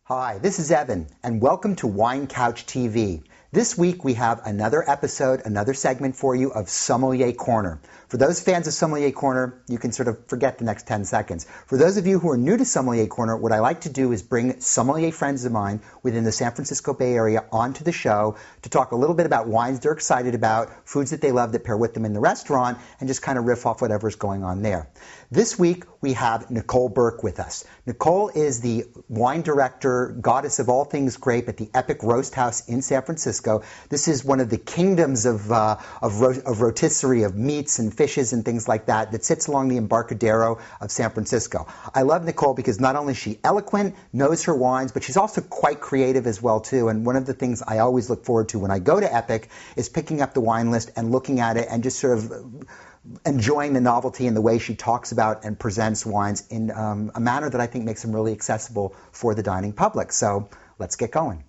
Hi, this is Evan, and welcome to Wine Couch TV. This week we have another episode, another segment for you of Sommelier Corner. For those fans of Sommelier Corner, you can sort of forget the next 10 seconds. For those of you who are new to Sommelier Corner, what I like to do is bring sommelier friends of mine within the San Francisco Bay Area onto the show to talk a little bit about wines they're excited about, foods that they love that pair with them in the restaurant, and just kind of riff off whatever's going on there. This week we have Nicole Burke with us. Nicole is the wine director, goddess of all things grape at the Epic Roast House in San Francisco. This is one of the kingdoms of rotisserie, of meats and fishes and things like that, that sits along the Embarcadero of San Francisco. I love Nicole because not only is she eloquent, knows her wines, but she's also quite creative as well too. And one of the things I always look forward to when I go to Epic is picking up the wine list and looking at it and just sort of enjoying the novelty and the way she talks about and presents wines in a manner that I think makes them really accessible for the dining public. So let's get going.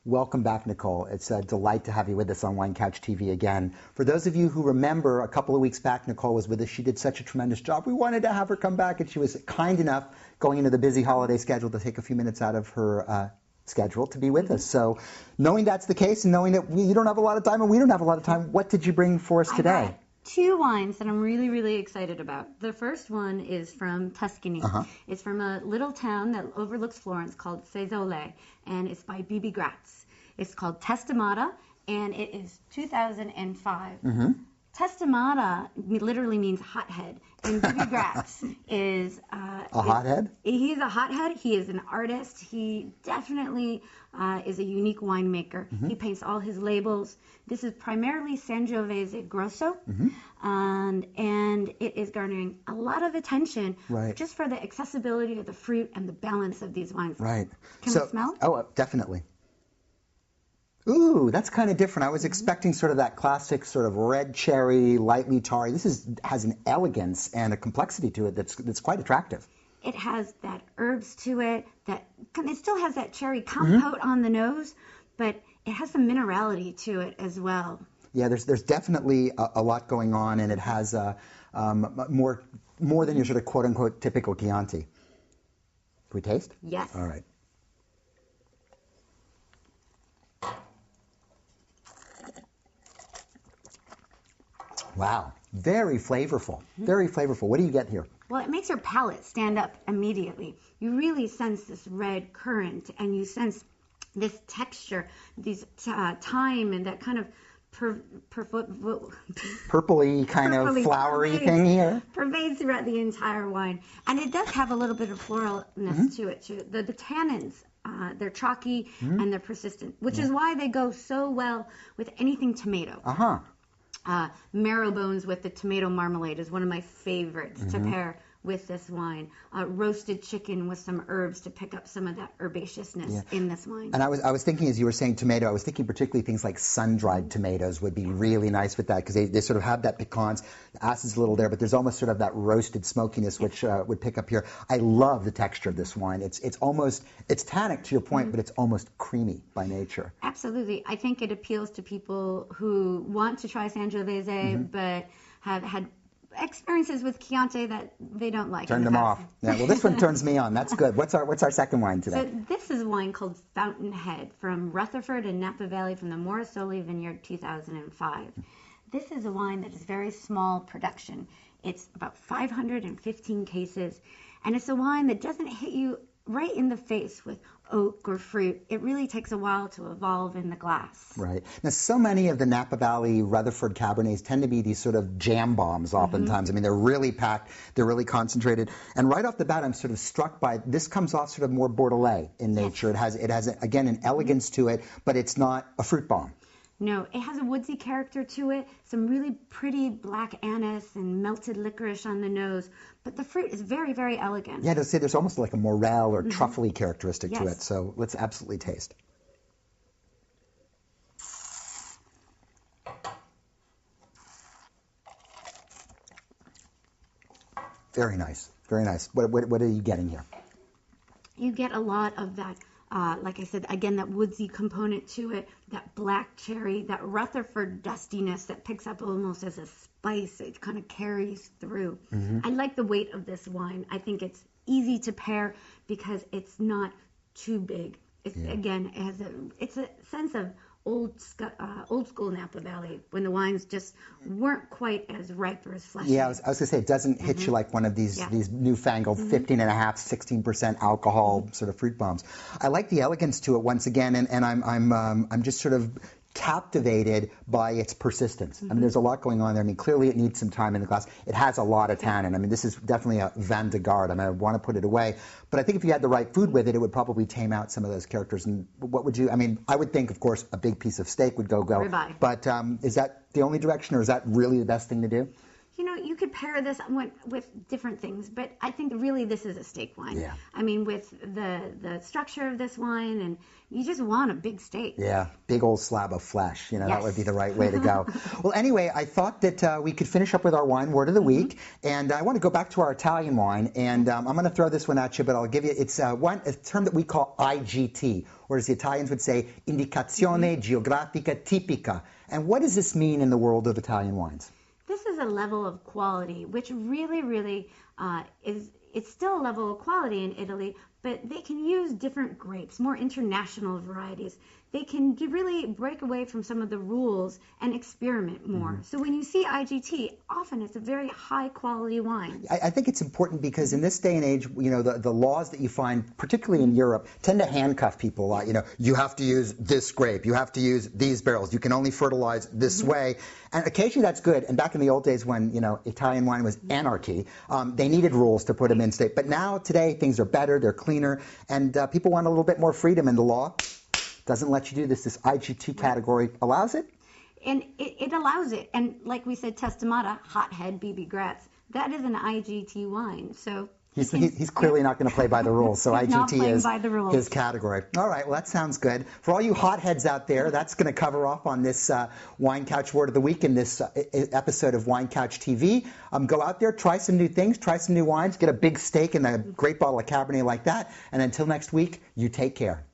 Welcome back, Nicole. It's a delight to have you with us on Wine Couch TV again. For those of you who remember, a couple of weeks back, Nicole was with us. She did such a tremendous job. We wanted to have her come back, and she was kind enough, going into the busy holiday schedule, to take a few minutes out of her schedule to be with us. So knowing that's the case, and knowing that you don't have a lot of time and we don't have a lot of time, what did you bring for us today? I got two wines that I'm really, really excited about. The first one is from Tuscany. It's from a little town that overlooks Florence called Fiesole, and it's by Bibi Gratz. It's called Testamatta, and it is 2005. Testamatta literally means hothead, and Bibi Gratz is a hothead? He's a hothead. He is an artist. He definitely is a unique winemaker. He paints all his labels. This is primarily Sangiovese Grosso, and it is garnering a lot of attention just for the accessibility of the fruit and the balance of these wines. Right. Can we smell it? Oh, definitely. Ooh, that's kind of different. I was expecting sort of that classic sort of red cherry, lightly tarry. This has an elegance and a complexity to it that's quite attractive. It has that herbs to it. It still has that cherry compote on the nose, but it has some minerality to it as well. Yeah, there's definitely a lot going on, and it has more than your sort of quote unquote typical Chianti. Can we taste? Yes. All right. Wow, very flavorful, very flavorful. What do you get here? Well, it makes your palate stand up immediately. You really sense this red currant, and you sense this texture, these thyme, and that kind of purpley kind of flowery thing here. Pervades throughout the entire wine. And it does have a little bit of floralness to it, too. The tannins, they're chalky and they're persistent, which is why they go so well with anything tomato. Marrow bones with the tomato marmalade is one of my favorites to pair with this wine. Roasted chicken with some herbs to pick up some of that herbaceousness in this wine. And I was thinking, as you were saying tomato, I was thinking particularly things like sun-dried tomatoes would be really nice with that, because they sort of have that piquance. The acid's a little there, but there's almost sort of that roasted smokiness which would pick up here. I love the texture of this wine. It's tannic to your point, but it's almost creamy by nature. Absolutely. I think it appeals to people who want to try Sangiovese but have had experiences with Chianti that they don't like. Turn them off. Yeah, well, this one turns me on. That's good. What's our second wine today? So this is a wine called Fountainhead from Rutherford in Napa Valley from the Morrisoli Vineyard 2005. This is a wine that is very small production. It's about 515 cases, and it's a wine that doesn't hit you right in the face with oak or fruit. It really takes a while to evolve in the glass. Right. Now, so many of the Napa Valley Rutherford Cabernets tend to be these sort of jam bombs oftentimes. I mean, they're really packed, they're really concentrated. And right off the bat, I'm sort of struck by, this comes off sort of more Bordelais in nature. It has again, an elegance to it, but it's not a fruit bomb. No, it has a woodsy character to it, some really pretty black anise and melted licorice on the nose, but the fruit is very, very elegant. Yeah, to say there's almost like a morel or truffly characteristic to it, so let's absolutely taste. Very nice, very nice. What are you getting here? You get a lot of that Like I said, again, that woodsy component to it, that black cherry, that Rutherford dustiness that picks up almost as a spice. It kind of carries through. I like the weight of this wine. I think it's easy to pair because it's not too big. Again, it's a sense of old school Napa Valley when the wines just weren't quite as ripe or as fleshy. Yeah, I was going to say, it doesn't hit you like one of these newfangled 15.5%, 16% alcohol sort of fruit bombs. I like the elegance to it once again, and I'm just sort of captivated by its persistence. I mean, there's a lot going on there. I mean, clearly it needs some time in the glass. It has a lot of tannin. I mean, this is definitely a vin de garde. I mean, I want to put it away. But I think if you had the right food with it, it would probably tame out some of those characters. And what would you, I mean, I would think, of course, a big piece of steak would go. Ribeye. But is that the only direction, or is that really the best thing to do? You know, you could pair this with different things, but I think really this is a steak wine. Yeah. I mean, with the structure of this wine, and you just want a big steak. Yeah, big old slab of flesh. You know, Yes. that would be the right way to go. Well, anyway, I thought that we could finish up with our wine word of the week, and I want to go back to our Italian wine, and I'm going to throw this one at you, but I'll give you, it's a term that we call IGT, or as the Italians would say, Indicazioni Geografiche Tipiche. And what does this mean in the world of Italian wines? This is a level of quality, which really it's still a level of quality in Italy, but they can use different grapes, more international varieties. They can really break away from some of the rules and experiment more. So when you see IGT, often it's a very high quality wine. I think it's important because in this day and age, you know, the laws that you find, particularly in Europe, tend to handcuff people a lot. You know, you have to use this grape, you have to use these barrels, you can only fertilize this way. And occasionally that's good. And back in the old days when, you know, Italian wine was anarchy, they needed rules to put them in state. But now, today, things are better, they're cleaner, and people want a little bit more freedom, and the law doesn't let you do this. This IGT category allows it? And it allows it. And like we said, Testamatta, hothead, BB Gratz, that is an IGT wine. So He's clearly not going to play by the rules, so IGT is by the rules. his category. All right, well, that sounds good. For all you hotheads out there, that's going to cover off on this Wine Couch Word of the Week in this episode of Wine Couch TV. Go out there, try some new things, try some new wines, get a big steak and a great bottle of Cabernet like that, and until next week, you take care.